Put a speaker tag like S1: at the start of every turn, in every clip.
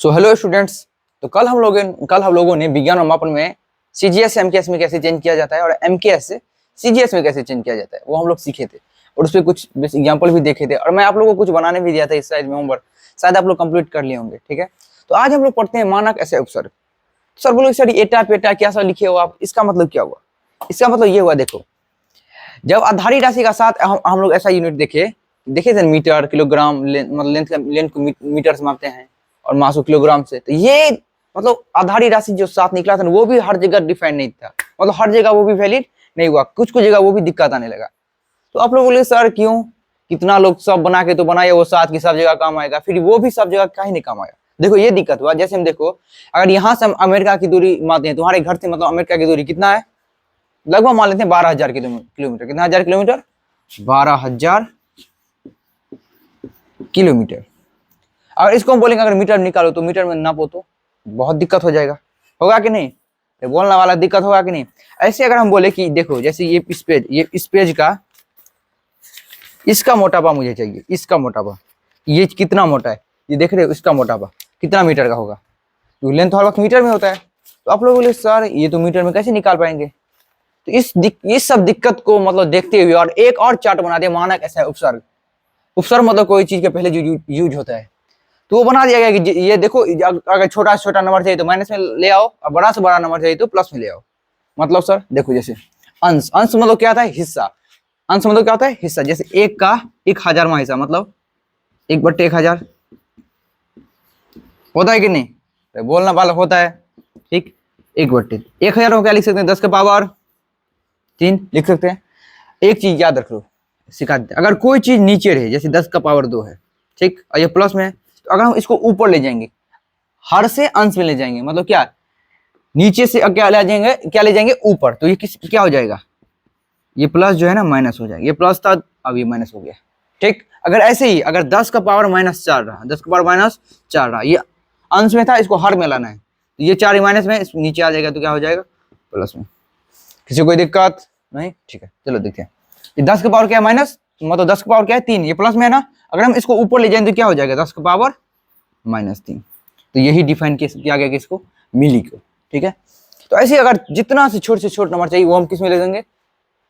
S1: So hello students. तो कल हम लोगों ने विज्ञान और मापन में सीजीएस से एमकेएस में कैसे चेंज किया जाता है और एमकेएस से सीजीएस में कैसे चेंज किया जाता है वो हम लोग सीखे थे और उस पर कुछ एग्जाम्पल भी देखे थे और मैं आप लोगों को कुछ बनाने भी दिया था इस साइज में होमवर्क, शायद आप लोग कंप्लीट कर लिए होंगे। ठीक है, तो आज हम लोग पढ़ते हैं मानक ऐसे उपसर्ग। सर बोलो सर एटा पेटा क्या सब लिखे हो आप, इसका मतलब क्या हुआ? इसका मतलब ये हुआ, देखो जब आधारी राशि का साथ हम लोग ऐसा यूनिट देखे थे, मीटर किलोग्राम, मतलब लेंथ को मीटर से मापते हैं और मास को किलोग्राम से। तो ये मतलब आधारी राशि जो साथ निकला था वो भी हर जगह डिफाइंड नहीं था, मतलब हर जगह वो भी वैलिड नहीं हुआ, कुछ जगह वो भी दिक्कत आने लगा। तो आप लोग बोले सर क्यों, कितना लोग सब बना के तो बनाए वो साथ की सब जगह काम आएगा, फिर वो भी सब जगह कहीं नहीं काम आएगा। देखो ये दिक्कत हुआ, जैसे हम देखो अगर यहाँ से हम अमेरिका की दूरी मानते हैं, तुम्हारे घर से मतलब अमेरिका की दूरी कितना है, लगभग मान लेते हैं 12,000 किलोमीटर। कितना हजार किलोमीटर? 12,000 किलोमीटर। अगर इसको हम बोलेंगे अगर मीटर निकालो तो मीटर में नापो तो बहुत दिक्कत हो जाएगा, होगा कि नहीं? तो बोलने वाला दिक्कत होगा कि नहीं? ऐसे अगर हम बोले कि देखो जैसे ये इस पेज का इसका मोटापा मुझे चाहिए, इसका मोटापा ये कितना मोटा है, ये देख रहे हो, इसका मोटापा कितना मीटर का होगा, तो लेंथ हर वक्त मीटर में होता है। तो आप लोग बोले सर ये तो मीटर में कैसे निकाल पाएंगे? तो इस सब दिक्कत को मतलब देखते हुए और एक और चार्ट बना दिया, मानक ऐसा उपसर्ग। उपसर्ग मतलब कोई चीज के पहले जो यूज होता है, तो वो बना दिया गया कि ये देखो अगर छोटा से छोटा नंबर चाहिए तो माइनस में ले आओ और बड़ा से बड़ा नंबर चाहिए तो प्लस में ले आओ। मतलब सर देखो जैसे अंश मतलब क्या होता है? हिस्सा। अंश मतलब क्या होता है? हिस्सा। जैसे 1 का 1,000वां हिस्सा मतलब 1/1000 होता है कि नहीं? तो बोलना वाला होता है, ठीक। 1/1000 को क्या लिख सकते हैं? 10 का पावर 3 लिख सकते हैं। एक चीज याद रख लो, सिखा देते, अगर कोई चीज नीचे रहे जैसे 10 का पावर 2 है, ठीक, और ये प्लस में है, तो अगर हम इसको ऊपर ले जाएंगे, हर से अंश में ले जाएंगे, मतलब क्या, नीचे से क्या ले जाएंगे ऊपर, तो ये क्या हो जाएगा? ये प्लस जो है ना माइनस हो जाएगा। ये प्लस था अब ये माइनस हो गया, ठीक। अगर ऐसे ही अगर 10 का पावर -4 रहा, 10 का पावर -4 रहा, ये अंश में था, इसको हर में लाना है, तो ये 4 माइनस में नीचे आ जाएगा, तो क्या हो जाएगा? प्लस में। किसी को कोई दिक्कत नहीं? ठीक है, चलो देखते हैं। ये 10 का पावर क्या है? माइनस, मतलब 10 का पावर क्या है? 3, ये प्लस में है ना, अगर हम इसको ऊपर ले जाएं तो क्या हो जाएगा? 10 का पावर -3। तो यही डिफाइन किया गया किसको? मिली को, ठीक है। तो ऐसे अगर जितना से छोटा नंबर चाहिए वो हम किस में ले लेंगे?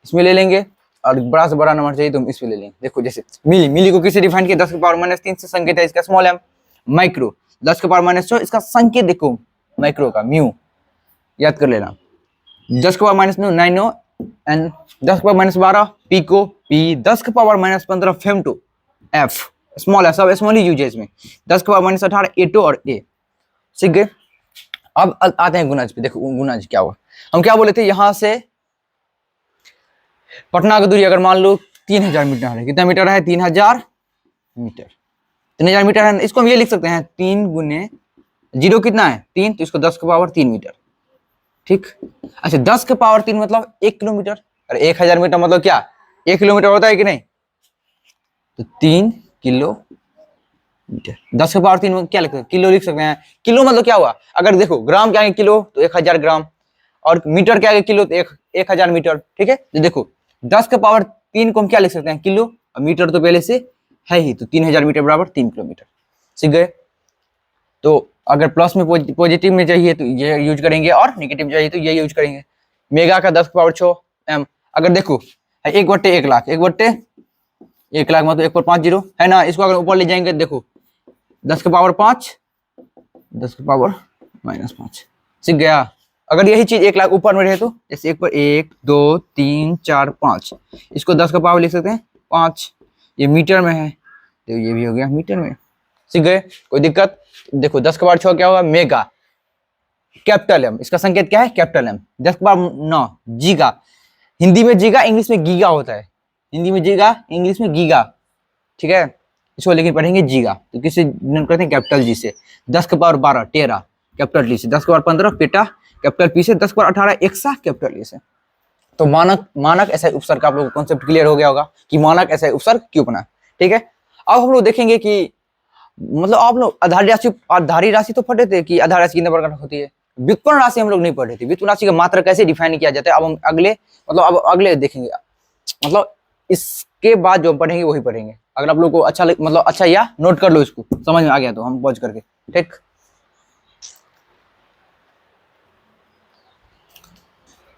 S1: इसमें ले लेंगे, और बड़ा से बड़ा नंबर चाहिए तो हम इसमें ले लेंगे। देखो जैसे मिली को किसे डिफाइन किया? 10 का पावर -3 से संकेत है इसका स्मॉल m। माइक्रो 10 का पावर -6, इसका संकेत देखो माइक्रो का म्यू, याद कर लेना। 10 का पावर -9 एन, 10 का पावर -12 पीको पी, 10 का पावर -15 फेमटो एफ, स्मॉल है, सब स्मॉल ही यूज है इसमें। 10 का पावर -18 एटो और ए, सीख गए। अब आते हैं गुणाज पे। देखो गुणाज क्या हुआ, हम क्या बोले थे, यहां से पटना की दूरी अगर मान लो 3000 मीटर है, कितना मीटर है? 3000 मीटर। 3000 मीटर है, इसको हम ये लिख सकते हैं 3 गुने 0 कितना है? 3, तो इसको 10 का पावर 3 मीटर, ठीक। अच्छा 10 के पावर 3 मतलब 1 किलोमीटर, और 1000 मीटर मतलब क्या? 1 किलोमीटर होता है कि नहीं? तो 3 किलोमीटर। 10 के पावर 3 में क्या लिख सकते हैं? किलो लिख सकते हैं। किलो मतलब क्या हुआ? अगर देखो ग्राम क्या है किलो, तो 1000 ग्राम, और मीटर क्या है किलो, तो 1000 मीटर, ठीक है। तो देखो 10 के पावर 3 को हम क्या लिख सकते हैं? किलो, और मीटर तो पहले से है ही, तो 3000 मीटर बराबर 3 किलोमीटर, सीख गए। तो अगर प्लस में पॉजिटिव में चाहिए तो ये यूज करेंगे, और नेगेटिव में चाहिए तो ये यूज करेंगे। मेगा का 10 का पावर 6 एम। अगर देखो 1/1 लाख, 1/1 लाख मतलब 1 पर 5 जीरो है ना, इसको अगर ऊपर ले जाएंगे, देखो 10 का पावर 5, 10 का पावर -5, सीख गया। अगर यही चीज 1 लाख ऊपर में रहे तो जैसे 1 पर 1 2 3 4 5, इसको 10 का पावर लिख सकते हैं 5, ये मीटर में है तो ये भी हो गया मीटर में, सीख गए। कोई दिक्कत? देखो 10 का पावर 6 क्या होगा? मेगा, कैपिटल एम, इसका संकेत क्या है? Capital M. 10 का पावर 9 जीगा, हिंदी में जीगा, इंग्लिश में गीगा होता है। हिंदी में जीगा, इंग्लिश में गीगा, ठीक है। इसको लेकिन पढ़ेंगे जीगा, तो किससे डिनोट करते हैं? कैपिटल जी से। 10 का पावर 12 टेरा, कैपिटल टी से। 10 का पावर 15 पेटा, कैपिटल पी से। 10 का पावर 18 एक्सा, कैपिटल ए से। तो मानक ऐसा उपसर्ग का आप लोगों को कॉन्सेप्ट क्लियर हो गया होगा कि मानक ऐसा उपसर्ग क्यों बना, ठीक है। अब हम लोग देखेंगे कि मतलब आप लोग आधारी राशि तो पढ़े थे कि आधार राशि कितने प्रकार होती है। व्युत्पन्न राशि हम लोग नहीं पढ़े थे। व्युत्पन्न राशि का मात्रा कैसे डिफाइन किया जाता है अब हम अगले देखेंगे, मतलब इसके बाद जो हम पढ़ेंगे वही पढ़ेंगे। अगर आप लोग को अच्छा या नोट कर लो, इसको समझ में आ गया तो हम पॉज करके, ठीक।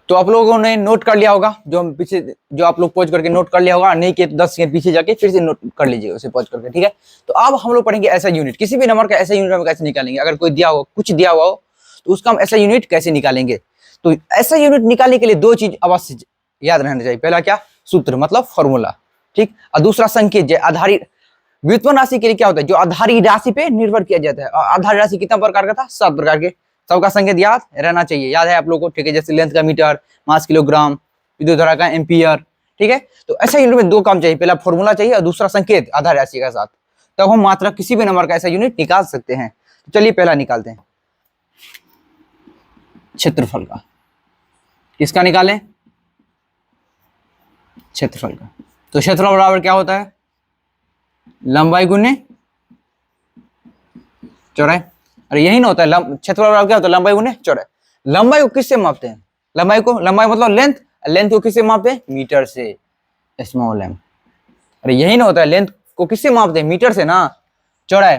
S1: तो आप लोगों ने नोट कर लिया होगा, जो हम पीछे, जो आप लोग पॉज करके नोट कर लिया होगा, नहीं कि 10 सेकंड पीछे जाके फिर से नोट कर लीजिएगा उसे पॉज करके, ठीक है। तो अब हम लोग पढ़ेंगे ऐसा यूनिट, किसी भी नंबर का ऐसा यूनिट हम कैसे निकालेंगे, अगर कोई दिया हो, कुछ दिया हुआ हो तो उसका हम ऐसा यूनिट कैसे निकालेंगे। तो ऐसा यूनिट निकालने के लिए दो चीज अवश्य याद रहना चाहिए। पहला क्या, सूत्र मतलब फॉर्मूला, ठीक। और दूसरा संकेत, जो आधारित व्युत्पन्न राशि के लिए क्या होता है, जो आधारित राशि पे निर्भर किया जाता है। और आधारित राशि कितना प्रकार का था, 7 प्रकार के, सबका संकेत याद रहना चाहिए। याद है आप लोगों को, ठीक है। जैसे लेंथ का मीटर, मास किलोग्राम, विद्युत धारा का एम्पियर, ठीक है। तो ऐसा यूनिट में दो काम चाहिए, पहला फॉर्मूला चाहिए और दूसरा संकेत आधारित राशि के साथ, तब हम मात्रा किसी भी नंबर का ऐसा यूनिट निकाल सकते हैं। तो चलिए पहला निकालते हैं, क्षेत्रफल का। किसका निकालें, क्षेत्रफल का। तो क्षेत्रफल बराबर क्या होता है, लंबाई गुने चौड़ाई। अरे यही ना होता है, क्षेत्रफल बराबर क्या होता है, लंबाई गुने चौड़ाई। लंबाई को किससे मापते हैं, लंबाई को, लंबाई मतलब लेंथ, लेंथ को किससे मापते हैं, मीटर से, स्मॉल एम। अरे यही ना होता है, लेंथ को किससे मापते हैं, मीटर से ना। चौड़ाई,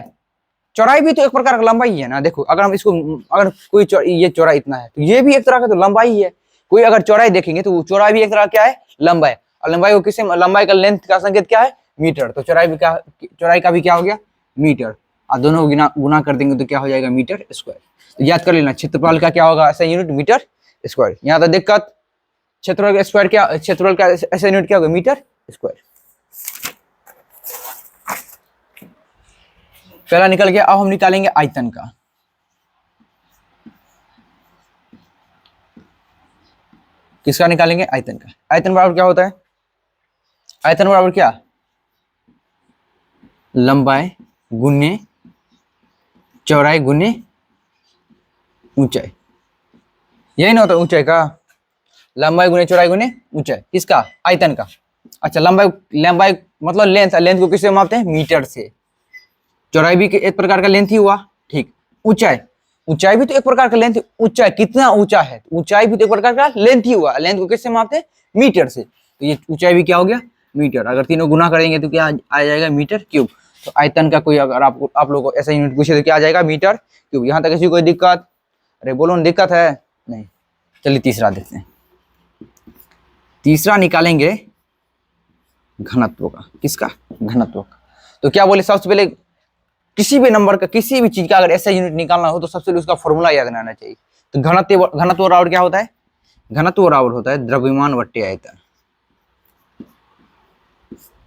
S1: चौड़ाई भी तो एक प्रकार का लंबाई है ना। देखो अगर हम इसको, अगर कोई ये चौड़ाई इतना है तो ये भी एक तरह का तो लंबाई ही है। कोई अगर चौड़ाई देखेंगे तो चौड़ाई भी एक तरह क्या है, लंबाई। और लंबाई को किससे, लंबाई का लेंथ का संकेत क्या है, मीटर। तो चौड़ाई भी क्या, चौड़ाई का भी क्या हो गया, मीटर। और दोनों को गुना कर देंगे तो क्या हो जाएगा, मीटर स्क्वायर। तो याद कर लेना, क्षेत्रफल का क्या होगा ऐसा यूनिट, मीटर स्क्वायर। यहाँ तो दिक्कत, क्षेत्रफल का स्क्वायर क्या, क्षेत्रफल का ऐसा यूनिट क्या होगा, मीटर स्क्वायर। पहला निकल गया। अब हम निकालेंगे आयतन का। किसका निकालेंगे, आयतन का। आयतन बराबर क्या होता है, आयतन बराबर क्या, लंबाई गुने चौड़ाई गुने ऊंचाई। यही ना होता है ऊंचाई का, लंबाई गुने चौड़ाई गुने ऊंचाई। किसका, आयतन का। अच्छा, लंबाई, लंबाई मतलब लेंथ, लेंथ को किससे मापते हैं, मीटर से। चौड़ाई भी एक प्रकार का लेंथ ही हुआ, ठीक। ऊंचाई, ऊंचाई भी तो एक प्रकार का लेंथ। ऊंचाई कितना ऊंचा है, ऊंचाई भी तो एक प्रकार का लेंथ ही हुआ। लेंथ को किससे मापते हैं, मीटर से। तो ये ऊंचाई भी क्या हो गया, मीटर। अगर तीनों गुना करेंगे तो क्या आ जाएगा, मीटर क्यूब। तो आयतन का कोई अगर आपको, आप लोगों को ऐसा यूनिट पूछे तो क्या आ जाएगा, मीटर क्यूब। यहाँ तक किसी कोई दिक्कत, अरे बोलो दिक्कत है, नहीं। चलिए तीसरा देखते हैं। तीसरा निकालेंगे घनत्व का। किसका, घनत्व का। तो क्या बोले, सबसे पहले किसी भी नंबर का, किसी भी चीज का अगर ऐसा यूनिट निकालना हो तो सबसे पहले उसका फॉर्मूला याद रहना चाहिए। तो घनत्व, घनत्व बराबर क्या होता है, घनत्व बराबर होता है द्रव्यमान बट्टे आयतन।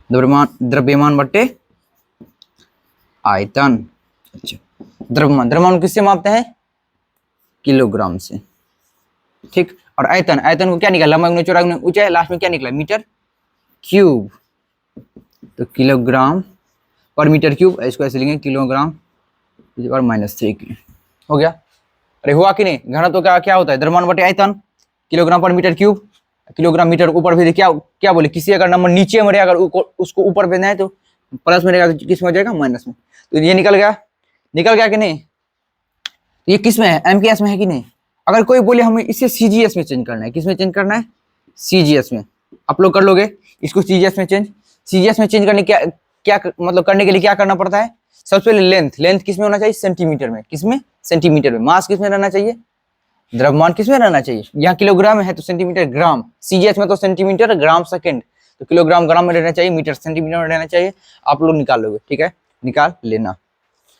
S1: द्रव्यमान, द्रव्यमान बट्टे आयतन। अच्छा, द्रव्यमान, द्रव्यमान किससे मापते हैं, किलोग्राम से, ठीक। और आयतन, आयतन को क्या निकाला, लंबाई गुने चौड़ाई गुने ऊंचाई, लास्ट में क्या निकला, मीटर क्यूब। तो किलोग्राम पर मीटर क्यूब, इसको ऐसे लिखेंगे, किलोग्राम और -3 हो गया। अरे हुआ कि नहीं, घनत्व का क्या होता है, द्रव्यमान बटे आयतन, किलोग्राम पर मीटर क्यूब। किलोग्राम मीटर ऊपर भेजे, क्या क्या बोले, किसी अगर नंबर नीचे में रहेगा, अगर उसको ऊपर भेजना है तो प्लस में रहेगा, तो किस में हो जाएगा, माइनस में। तो ये निकल गया, निकल गया कि नहीं। ये किस में है, एमपीएस में है कि नहीं। अगर कोई बोले हमें इसे सीजीएस में चेंज करना है, किस में चेंज करना है, सीजीएस में, आप लोग कर लोगे इसको सीजीएस में चेंज। सीजीएस में चेंज करने क्या, क्या मतलब करने के लिए क्या करना पड़ता है, सबसे पहले लेंथ, लेंथ किस में होना चाहिए, सेंटीमीटर में। किसमें, सेंटीमीटर में। मास किस में रहना चाहिए, द्रव्यमान किस में रहना चाहिए, यहाँ किलोग्राम है तो सेंटीमीटर ग्राम, सीजीएस में तो सेंटीमीटर ग्राम सेकंड, तो किलोग्राम ग्राम में रहना चाहिए, मीटर सेंटीमीटर में रहना चाहिए। आप लोग निकाल लोगे, ठीक है, निकाल लेना।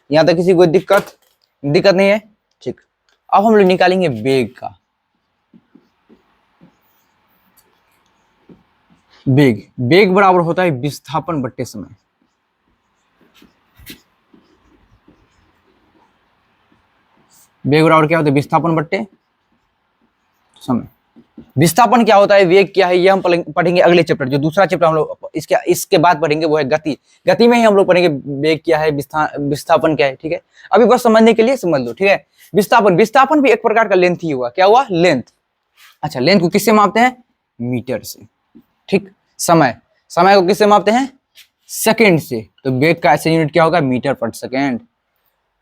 S1: यहाँ तक किसी को दिक्कत, दिक्कत नहीं है, ठीक। अब हम लोग निकालेंगे वेग का। वेग, वेग बराबर होता है विस्थापन बट्टे समय। वेग बराबर क्या होता है, विस्थापन बट्टे समय। विस्थापन क्या होता है, वेग क्या है, ये हम पढ़ेंगे अगले चैप्टर, जो दूसरा चैप्टर हम लोग इसके बाद पढ़ेंगे, वो है गति। गति में ही हम लोग पढ़ेंगे वेग क्या है, विस्थापन क्या है, ठीक है। अभी बस समझने के लिए समझ लो, ठीक है। विस्थापन, विस्थापन भी एक प्रकार का लेंथ ही हुआ, क्या हुआ, लेंथ। अच्छा, लेंथ को किससे मापते हैं, मीटर से, ठीक। समय, समय को किससे मापते हैं, सेकंड से। तो वेग का ऐसा यूनिट क्या होगा, मीटर पर सेकंड।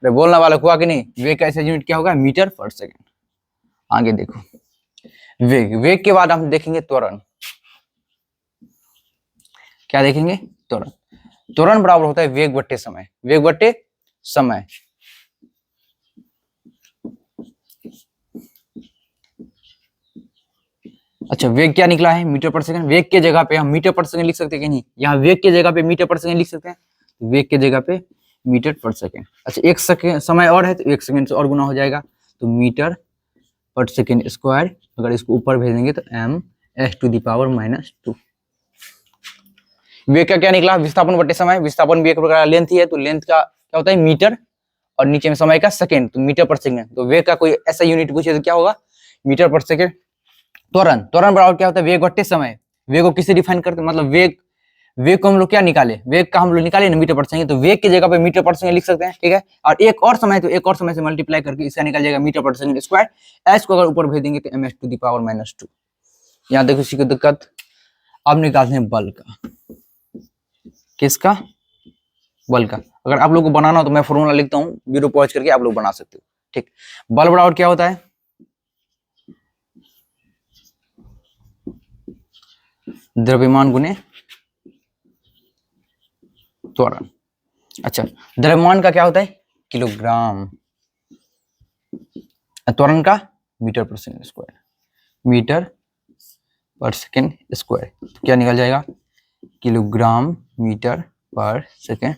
S1: बोलने वाला हुआ कि नहीं, वेग का ऐसा यूनिट क्या होगा, मीटर पर सेकंड। आगे देखो, वेग, वेग के बाद हम देखेंगे त्वरण। क्या देखेंगे, त्वरण। त्वरण बराबर होता है वेग बट्टे समय, वेग बट्टे समय। अच्छा, वेग क्या निकला है? Metre per second. वेग के जगह पे हम मीटर पर सेकंड लिख सकते हैं कि नहीं? यहाँ वेग के जगह पे मीटर पर सेकंड लिख सकते हैं, वेग के जगह पे मीटर पर सेकंड। अच्छा, एक सेकंड समय और है तो 1 सेकंड से और गुना हो जाएगा, तो मीटर पर सेकंड स्क्वायर। अगर इसको ऊपर भेज देंगे तो m(s⁻²). वेग का क्या निकला? विस्थापन बटे समय। विस्थापन भी एक प्रकार का लेंथ ही है, तो लेंथ का क्या होता है? मीटर, और नीचे में समय का सेकंड, तो मीटर पर सेकंड। तो वेग का कोई ऐसा यूनिट पूछे तो क्या होगा? Metre per second. त्वरण, त्वरण बराबर क्या होता है? वेग बटे समय। वेग को किससे डिफाइन करते हैं? मतलब वेग, वेग को हम लोग क्या निकाले? वेग का हम लोग निकाले ना मीटर पर सेकंड, तो वेग की जगह पे मीटर पर सेकंड लिख सकते हैं, ठीक है। और एक और समय, तो एक और समय से मल्टीप्लाई करके इसका निकल जाएगा metre per second square. S को अगर ऊपर भेज देंगे तो ms⁻²। यहाँ देखो इसी की दिक्कत। अब निकालते हैं बल का। किसका? बल का। अगर आप लोग को बनाना हो तो मैं फॉर्मूला लिखता हूँ, वीडियो पॉज करके आप लोग बना सकते हो, ठीक। बल बराबर क्या होता है? द्रव्यमान गुने त्वरण। अच्छा, द्रव्यमान का क्या होता है? किलोग्राम। त्वरण का metre per second square. Metre per second square, तो क्या निकल जाएगा? Kilogram metre per second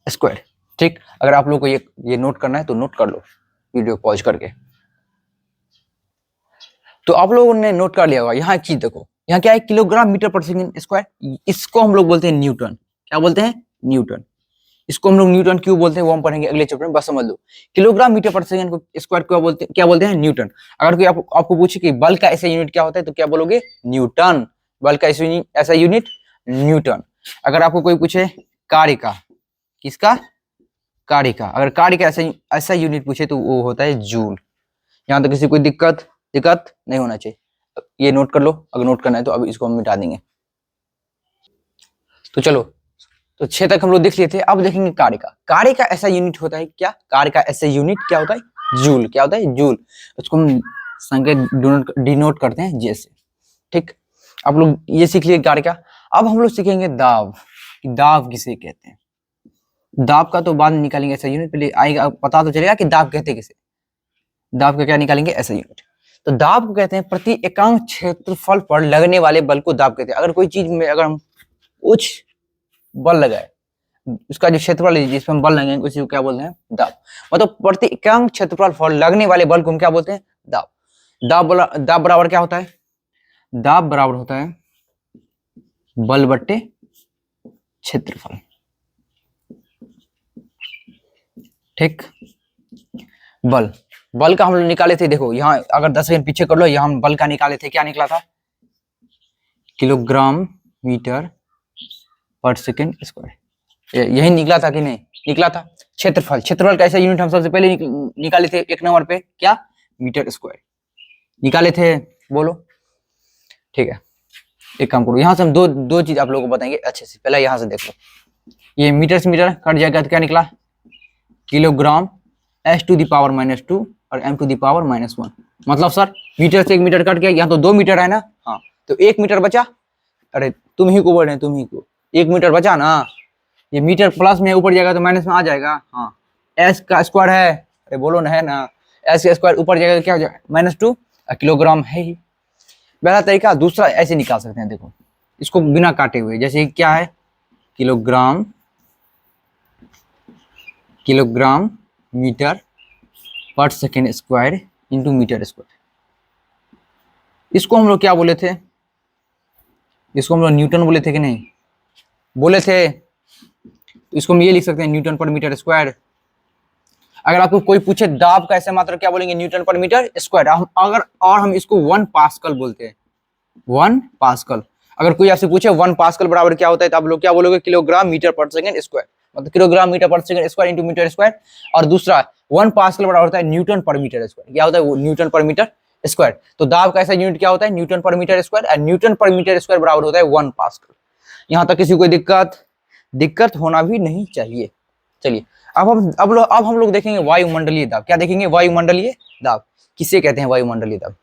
S1: square, ठीक। अगर आप लोग को ये नोट करना है तो नोट कर लो वीडियो पॉज करके। तो आप लोगों ने नोट कर लिया होगा। यहाँ एक चीज देखो, यहाँ क्या है? Kilogram metre per second square. इसको हम लोग बोलते हैं न्यूटन। क्या बोलते हैं? न्यूटन। इसको हम लोग न्यूटन क्यों बोलते हैं वो हम पढ़ेंगे अगले चैप्टर में, बस समझ लो। किलोग्राम मीटर पर सेकंड को स्क्वायर क्या बोलते हैं? न्यूटन। अगर कोई आपको पूछे कि बल का ऐसा यूनिट क्या होता है तो क्या बोलोगे? न्यूटन। बल का ऐसा यूनिट न्यूटन। अगर आपको कोई पूछे कार्य का, किसका? कार्य का। अगर कार्य का ऐसा यूनिट पूछे तो वो होता है जूल। यहाँ तो किसी कोई दिक्कत नहीं होना चाहिए। ये नोट कर लो, अगर नोट करना है तो अब इसको हम मिटा देंगे। तो चलो, तो 6 तक हम लोग देख लिए थे। अब देखेंगे कार्य का। कार्य का ऐसा यूनिट होता है क्या? कार्य का ऐसा यूनिट क्या होता है? जूल। क्या होता है? जूल। उसको हम संकेत डिनोट करते हैं जैसे, ठीक। आप लोग ये सीख लिए कार्य का। अब हम लोग सीखेंगे दाब, कि दाब किसे कहते हैं। दाब का तो बाद में निकालेंगे ऐसा यूनिट, पहले आएगा पता तो चलेगा कि दाब कहते किसे। दाब का क्या निकालेंगे? ऐसा यूनिट। तो दाब को कहते हैं प्रति एकांक क्षेत्रफल पर लगने वाले बल को दाब कहते हैं। अगर कोई चीज में अगर हम कुछ बल लगाए, उसका जो क्षेत्रफल है जिसमें हम बल लगाएंगे उसी को क्या बोलते हैं? दाब। मतलब प्रति एकांक क्षेत्रफल पर लगने वाले बल को हम क्या बोलते हैं? दाब। दाब बराबर क्या होता है? दाब बराबर होता है बल बट्टे क्षेत्रफल, ठीक। बल का हम लोग निकाले थे, देखो यहाँ अगर 10 सेकंड पीछे कर लो, यहाँ हम बल का निकाले थे। क्या निकला था? Kilogram metre per second square. यही निकला था कि नहीं? निकला था। क्षेत्रफल का ऐसा यूनिट हम सबसे पहले निकाले थे 1 नंबर पे, क्या? मीटर स्क्वायर निकाले थे, बोलो, ठीक है। एक काम करो, यहाँ से हम दो चीज आप लोगों को बताएंगे अच्छे से। पहले यहाँ से देख लो, ये मीटर से मीटर कट जाएगा तो क्या निकला? किलोग्राम s⁻², और m⁻⁻1। मतलब सर मीटर से 1 मीटर कट गया, यहाँ तो 2 मीटर है ना, हाँ, तो 1 मीटर बचा। अरे तुम ही को बोल रहे हैं, तुम ही को 1 मीटर बचा ना। ये मीटर प्लस में ऊपर जाएगा तो माइनस में आ जाएगा, हाँ। एस का स्क्वायर है, अरे बोलो ना, है ना। एस का स्क्वायर ऊपर जाएगा तो क्या हो जाएगा? -2। किलोग्राम है ही पहला तरीका। दूसरा ऐसे निकाल सकते हैं, देखो इसको बिना काटे हुए, जैसे क्या है? Kilogram metre per second square into metre square. इसको हम लोग क्या बोले थे? इसको हम लोग न्यूटन बोले थे कि नहीं बोले थे? तो इसको हम ये लिख सकते हैं न्यूटन पर मीटर स्क्वायर। अगर आपको कोई पूछे दाब का ऐसे मात्रा, क्या बोलेंगे? न्यूटन पर मीटर स्क्वायर। हम इसको 1 पास्कल बोलते हैं, 1 पास्कल। अगर कोई आपसे पूछे 1 पास्कल बराबर क्या होता है तो आप लोग क्या बोलोगे? Kilogram metre per second square, मतलब kilogram metre per second square into metre square. और दूसरा 1 पास्कल बराबर होता है न्यूटन पर मीटर स्क्वायर। क्या होता है? न्यूटन पर मीटर स्क्वायर। तो दाब का ऐसा यूनिट क्या होता है? न्यूटन पर मीटर स्क्वायर। और न्यूटन पर मीटर स्क्वायर बराबर होता है 1 पास्कल। यहाँ तक किसी को दिक्कत होना भी नहीं चाहिए। चलिए अब हम लोग देखेंगे वायुमंडलीय दाब। क्या देखेंगे? वायुमंडलीय दाब किसे कहते हैं? वायुमंडलीय दाब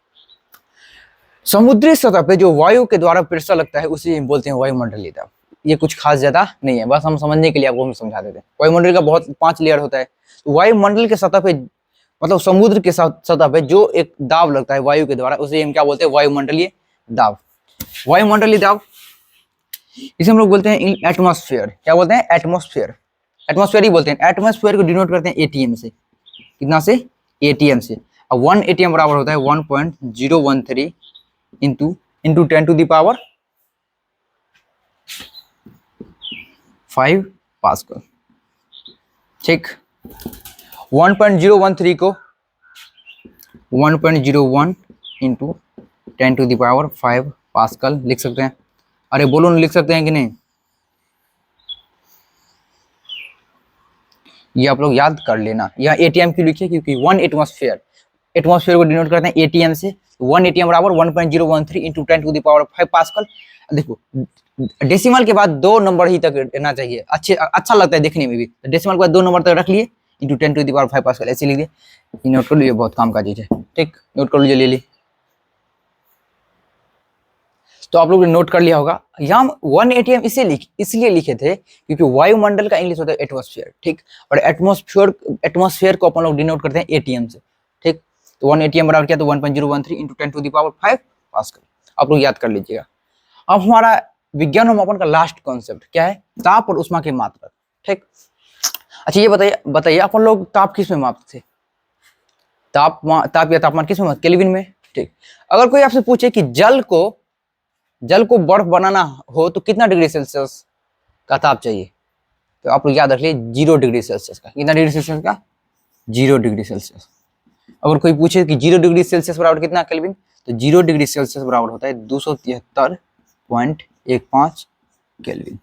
S1: समुद्री सतह पे जो वायु के द्वारा प्रेशर लगता है उसे बोलते हैं वायुमंडलीय दाब। ये कुछ खास ज्यादा नहीं है, बस हम समझने के लिए आपको हम समझा देते हैं। वायुमंडल का बहुत 5 लेयर होता है। तो वायुमंडल के सतह पे, मतलब समुद्र के सतह पे जो एक दाब लगता है वायु के द्वारा, उसे हम क्या बोलते हैं? वायुमंडलीय दाब, वायुमंडलीय दाब, इसे हम लोग बोलते हैं एटमॉस्फेयर। क्या बोलते हैं? एटमॉस्फेयर, एटमॉस्फेयर ही बोलते हैं। एटमॉस्फेयर को डिनोट करते हैं एटीएम से। कितना से? एटीएम से। अब 1 एटीएम बराबर होता है 1.013 into 10 to the power 5 pascal. ठीक, 1.013 को 1.01 into 10 to the power 5 pascal लिख सकते हैं। अरे बोलो ना, लिख सकते हैं कि नहीं? ये आप लोग याद कर लेना। यहाँ एटीएम क्यों लिखे? क्योंकि 1 एटमॉस्फेयर, एटमॉस्फेयर को डिनोट करते हैं एटीएम से। 1 एटीएम बराबर 1.013 into 10 to the power 5 pascal. देखो डेसिमल के बाद 2 नंबर ही तक रहना चाहिए, अच्छा लगता है देखने में भी। डेसिमल के बाद 2 नंबर तक रख लिए, into 10 to the power 5 pascal ऐसे लिख दिए। नोट कर लीजिए, बहुत काम का चीज है। ठीक, नोट कर लीजिए, ले ली। तो आप लोग ने नोट कर लिया होगा। यहाँ 1 एटीएम इसलिए लिखे थे क्योंकि वायुमंडल का इंग्लिश होता है एटमॉस्फेयर। ठीक, और एटमॉस्फेयर को अपन लोग डिनोट करते हैं एटीएम से। ठीक, तो 1 एटीएम बराबर क्या? तो 1.013 into 10 to the power 5 pascal. आप लोग याद कर लीजिएगा। अब हमारा विज्ञान में अपन का लास्ट कॉन्सेप्ट क्या है? ताप और उष्मा की मात्रा। ठीक, अच्छा ये बताइए अपन लोग ताप किस में मापते थे? ताप या तापमान किस में? केल्विन में। ठीक, अगर कोई आपसे पूछे कि जल को बर्फ बनाना हो तो कितना डिग्री सेल्सियस का ताप चाहिए, तो आप लोग याद रखिए 0 डिग्री सेल्सियस का। कितना डिग्री सेल्सियस का? 0 डिग्री सेल्सियस। अगर कोई पूछे कि 0 डिग्री सेल्सियस बराबर कितना केल्विन, तो 0 डिग्री सेल्सियस बराबर होता है 273.15 केल्विन।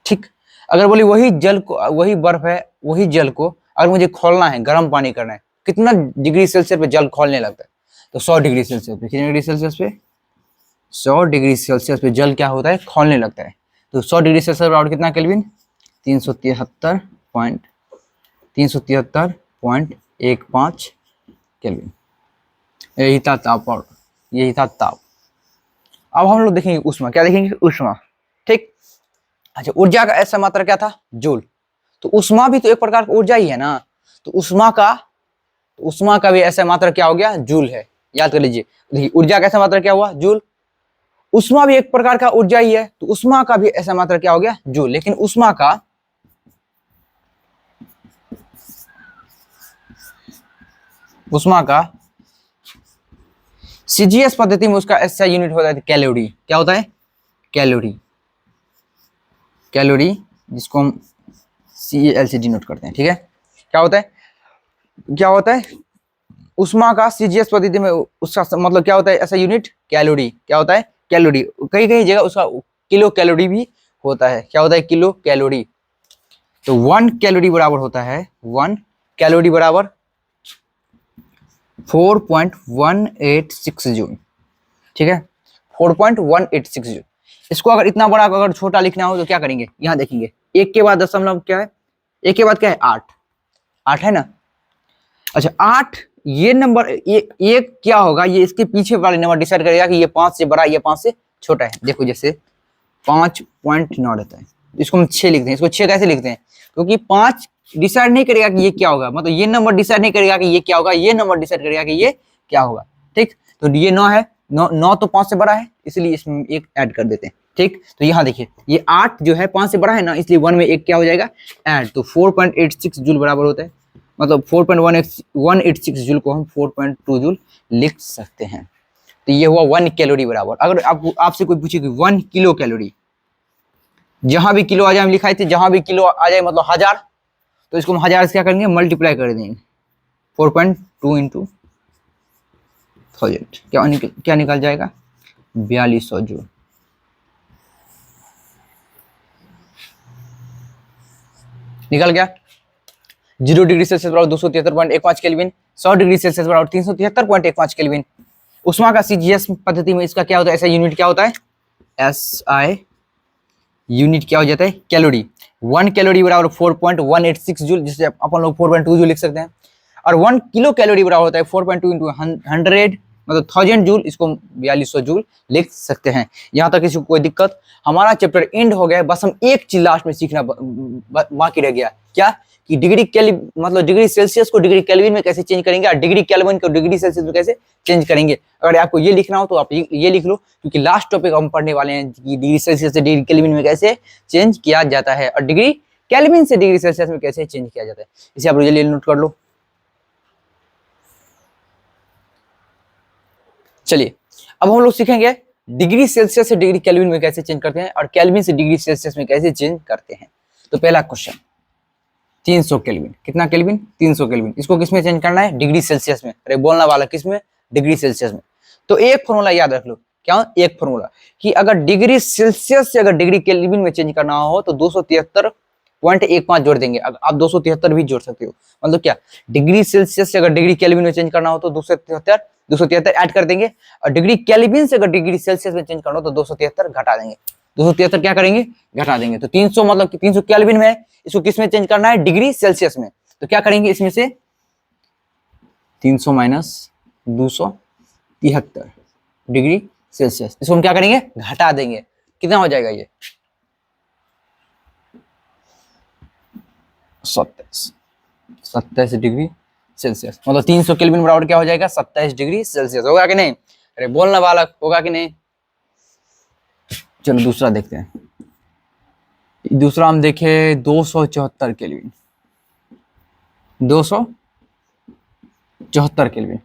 S1: ठीक, अगर बोले वही बर्फ है, वही जल को अगर मुझे खोलना है, गर्म पानी करना है, कितना डिग्री सेल्सियस पे जल खोलने लगता है? तो 100 डिग्री सेल्सियस पे। कितने डिग्री सेल्सियस पे? 100 डिग्री सेल्सियस पे जल क्या होता है? खोलने लगता है। तो 100 डिग्री सेल्सियस बराबर कितना केल्विन? 373.15 केल्विन। यही था ताप और यही था ताप। अब हम लोग देखेंगे उष्मा। क्या देखेंगे? उष्मा। ठीक, अच्छा ऊर्जा का ऐसा मात्रा क्या था? जूल। तो उष्मा भी तो एक प्रकार का ऊर्जा ही है ना। तो उष्मा का भी ऐसा मात्रा क्या हो गया? जूल है। याद कर लीजिए। देखिए ऊर्जा का ऐसा मात्रा क्या हुआ? जूल। उष्मा भी एक प्रकार का ऊर्जा ही है, तो उष्मा का भी ऐसा मात्रा क्या हो गया? जूल। लेकिन उष्मा का सीजीएस पद्धति में उसका ऐसा यूनिट होता है कैलोरी। क्या होता है? कैलोरी, जिसको हम CAL से डिनोट करते हैं। ठीक है, क्या होता है उष्मा का सीजीएस पद्धति में उसका मतलब क्या होता है? ऐसा यूनिट कैलोरी। क्या होता है? कैलोरी। कई जगह उसका किलो कैलोरी भी होता है। क्या होता है? Kilo calorie. तो 1 कैलोरी बराबर होता है 1 कैलोरी बराबर 4.186 जूल। ठीक है, 4.186 जूल। इसको अगर इतना बड़ा अगर छोटा लिखना हो तो क्या करेंगे? यहाँ देखेंगे 1 के बाद दशमलव क्या है? 1 के बाद क्या है? 8 है ना। अच्छा 8, ये नंबर एक क्या होगा? ये इसके पीछे वाले नंबर डिसाइड करेगा कि ये 5 से बड़ा, ये 5 से छोटा है। देखो जैसे 5.9 रहता है, इसको हम 6 लिखते हैं। इसको 6 कैसे लिखते हैं? क्योंकि 5 डिसाइड नहीं करेगा कि ये क्या होगा, मतलब ये नंबर डिसाइड नहीं करेगा कि ये क्या होगा, ये नंबर डिसाइड करेगा कि ये क्या होगा। ठीक, तो ये 9 है, 9 तो 5 से बड़ा है, इसलिए इसमें एक ऐड कर देते हैं। ठीक, तो यहाँ देखिए ये 8 जो है 5 से बड़ा है ना, इसलिए 1 में एक क्या हो जाएगा? ऐड। तो 4.86 जूल बराबर होता है, मतलब 4.186 जूल को हम 4.2 जूल लिख सकते हैं। तो ये हुआ 1 कैलोरी बराबर। अगर आपसे कोई पूछे कि 1 किलो कैलोरी, जहां भी किलो आ जाए, हम लिखाए थे जहां भी किलो आ जाए मतलब 1000, तो इसको हम 1000 से क्या करेंगे? मल्टीप्लाई कर देंगे। 4.2 इंटू 1000 क्या निकल जाएगा? 4200 जूल। निकल गया। 0 डिग्री सेल्सियस बराबर 273.15 केल्विन, 100 डिग्री सेल्सियस बराबर 373.15 केल्विन। उष्मा का सीजीएस पद्धति में इसका क्या होता है? ऐसा यूनिट क्या होता है? SI यूनिट क्या हो जाता है? कैलोरी। 1 कैलोरी बराबर 4.186 जूल, जिसे अपन लोग 4.2 जूल लिख सकते हैं। और 1 किलो कैलोरी बराबर होता है 4.2 इंटू 100, मतलब 1000 जूल, इसको 4200 जूल लिख सकते हैं। यहाँ तक किसी को कोई दिक्कत? हमारा चैप्टर एंड हो गया। बस हम एक चीज लास्ट में सीखना बाकी रह गया। क्या? कि मतलब डिग्री सेल्सियस को डिग्री केल्विन में कैसे चेंज करेंगे और डिग्री केल्विन को डिग्री सेल्सियस में कैसे चेंज करेंगे। अगर आपको ये लिखना हो तो आप ये लिख लो, क्योंकि लास्ट टॉपिक हम पढ़ने वाले हैं कि डिग्री सेल्सियस से डिग्री केल्विन में कैसे चेंज किया जाता है और डिग्री केल्विन से डिग्री सेल्सियस में कैसे चेंज किया जाता है। इसे आप लोग जल्दी नोट कर लो। चलिए अब हम लोग सीखेंगे डिग्री सेल्सियस से डिग्री केल्विन में कैसे चेंज करते हैं और केल्विन से डिग्री सेल्सियस में कैसे चेंज करते हैं। तो पहला क्वेश्चन 300 केल्विन, कितना केल्विन 300 केल्विन, इसको किसमें चेंज करना है डिग्री सेल्सियस में। अरे बोलना वाला किसमें डिग्री सेल्सियस में। तो एक फॉर्मूला याद रख लो, क्या एक फॉर्मूला कि अगर डिग्री सेल्सियस से अगर डिग्री केल्विन में चेंज करना हो तो 273.15 जोड़ देंगे। आप 273 भी जोड़ सकते हो, मतलब क्या डिग्री सेल्सियस से अगर डिग्री केल्विन में चेंज करना हो तो 273 ऐड कर देंगे और डिग्री केल्विन से अगर डिग्री सेल्सियस में चेंज करना हो तो 273 घटा देंगे। 273 क्या करेंगे घटा देंगे। तो 300 मतलब कि 300 केल्विन में है, इसको किस में चेंज करना है डिग्री सेल्सियस में। तो क्या करेंगे इसमें से 300 माइनस 273 डिग्री सेल्सियस, इसको हम क्या करेंगे घटा देंगे। कितना हो जाएगा ये 27 डिग्री सेल्सियस, मतलब 300 केल्विन बराबर क्या हो जाएगा 27 डिग्री सेल्सियस। होगा कि नहीं। अरे बोलने वाला होगा कि नहीं। चलो दूसरा देखते हैं। दूसरा हम देखे 274 केल्विन, 274 केल्विन,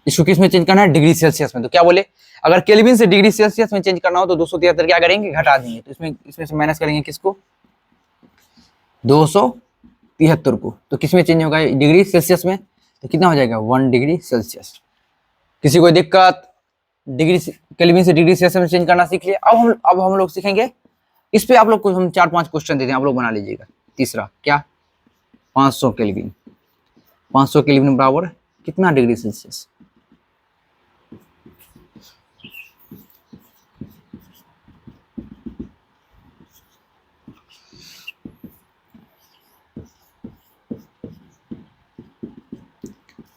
S1: इसको किस में चेंज करना है डिग्री सेल्सियस में। तो क्या बोले अगर केल्विन से डिग्री सेल्सियस में चेंज करना हो तो 273 क्या करेंगे घटा देंगे। तो इसमें से माइनस करेंगे किसको 273 को। तो किस में चेंज होगा डिग्री सेल्सियस में। तो कितना हो जाएगा 1 डिग्री सेल्सियस। किसी को दिक्कत डिग्री केल्विन से डिग्री सेल्सियस में चेंज करना सीख लिया। अब हम लोग सीखेंगे इस पे आप लोग को हम 4-5 क्वेश्चन देते हैं, आप लोग बना लीजिएगा। तीसरा क्या 500 केल्विन, 500 केल्विन बराबर कितना डिग्री सेल्सियस।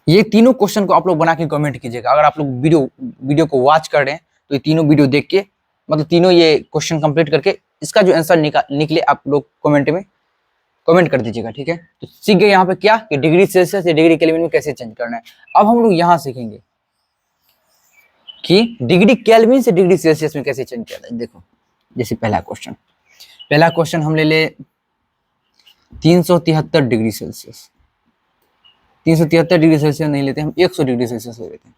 S1: ये तीनों क्वेश्चन को आप लोग बना के कमेंट कीजिएगा। अगर आप लोग वीडियो को वॉच कर रहे हैं तो ये तीनों वीडियो देख के मतलब तीनों ये क्वेश्चन कंप्लीट करके इसका जो आंसर निकले आप लोग कमेंट में कमेंट कर दीजिएगा। ठीक है, तो सीख गए यहाँ पे क्या कि डिग्री सेल्सियस या डिग्री केल्विन में कैसे चेंज करना है। अब हम लोग यहाँ सीखेंगे कि डिग्री केल्विन से डिग्री सेल्सियस में कैसे चेंज किया जाए। देखो जैसे पहला क्वेश्चन हम ले ले 373 डिग्री सेल्सियस, 373 डिग्री सेल्सियस नहीं लेते हम, 100 डिग्री सेल्सियस ले लेते हैं।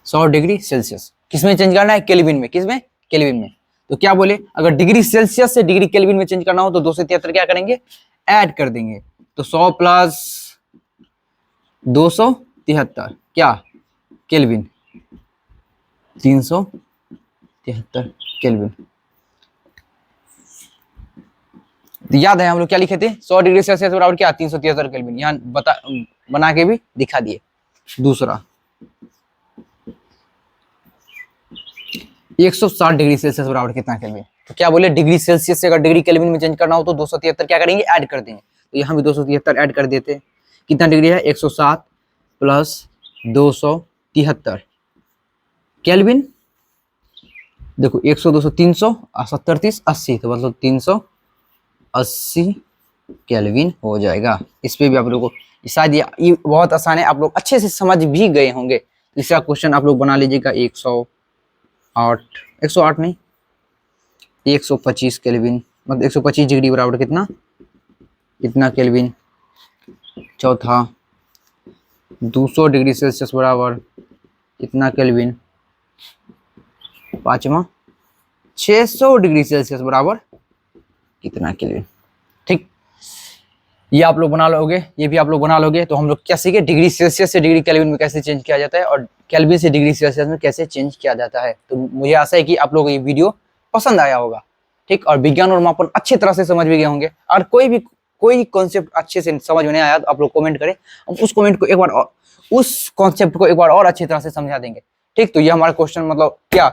S1: 100 डिग्री सेल्सियस किसमें चेंज करना है केल्विन में। किसमें केल्विन में। तो क्या बोले अगर डिग्री सेल्सियस से डिग्री केल्विन में चेंज करना हो तो 273 क्या करेंगे ऐड कर देंगे। तो 100 प्लस 273 क्या केल्विन 373 केल्विन। तो याद है हम लोग क्या लिखे थे 100 डिग्री सेल्सियस बराबर क्या 373 केल्विन। यहाँ बना के भी दिखा दिए। दूसरा 160 डिग्री सेल्सियस बराबर कितना केल्विन। तो क्या बोले डिग्री सेल्सियस से अगर डिग्री केल्विन में चेंज करना हो तो 273 क्या करेंगे ऐड कर देंगे। तो यहाँ भी 273 ऐड कर देते हैं। कितना डिग्री है 160 प्लस 273 केल्विन। देखो 100 200 300 70 30 80, तो मतलब 380 केल्विन हो जाएगा। इस पे भी आप लोगों को शायद ये बहुत आसान है, आप लोग अच्छे से समझ भी गए होंगे। तीसरा क्वेश्चन आप लोग बना लीजिएगा 108 नहीं 125 केल्विन, मतलब 125 डिग्री बराबर कितना केल्विन। चौथा 200 डिग्री सेल्सियस बराबर कितना केल्विन। पांचवा 600 डिग्री सेल्सियस बराबर कितना केल्विन। ठीक, ये आप लोग बना लोगे, ये भी आप लोग बना लोगे। तो हम लोग क्या सीखे डिग्री सेल्सियस से डिग्री केल्विन में कैसे चेंज किया जाता है और केल्विन से डिग्री सेल्सियस में कैसे चेंज किया जाता है। तो मुझे आशा है कि आप लोगों को ये वीडियो पसंद आया होगा। ठीक, और विज्ञान और मापन अच्छी तरह से समझ भी गए होंगे। और कोई कॉन्सेप्ट अच्छे से समझ में नहीं आया तो आप लोग कमेंट करें, हम उस कॉन्सेप्ट को एक बार और अच्छी तरह से समझा देंगे। ठीक, तो ये हमारा क्वेश्चन मतलब क्या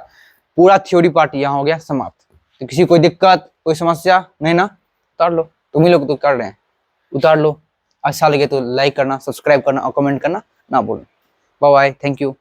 S1: पूरा थ्योरी पार्ट यहाँ हो गया समाप्त। तो किसी कोई दिक्कत कोई समस्या नहीं ना, उतार लो। तुम ही लोग तो कर रहे हैं, उतार लो। अच्छा लगे तो लाइक करना, सब्सक्राइब करना और कमेंट करना ना भूलना। Bye bye, thank you.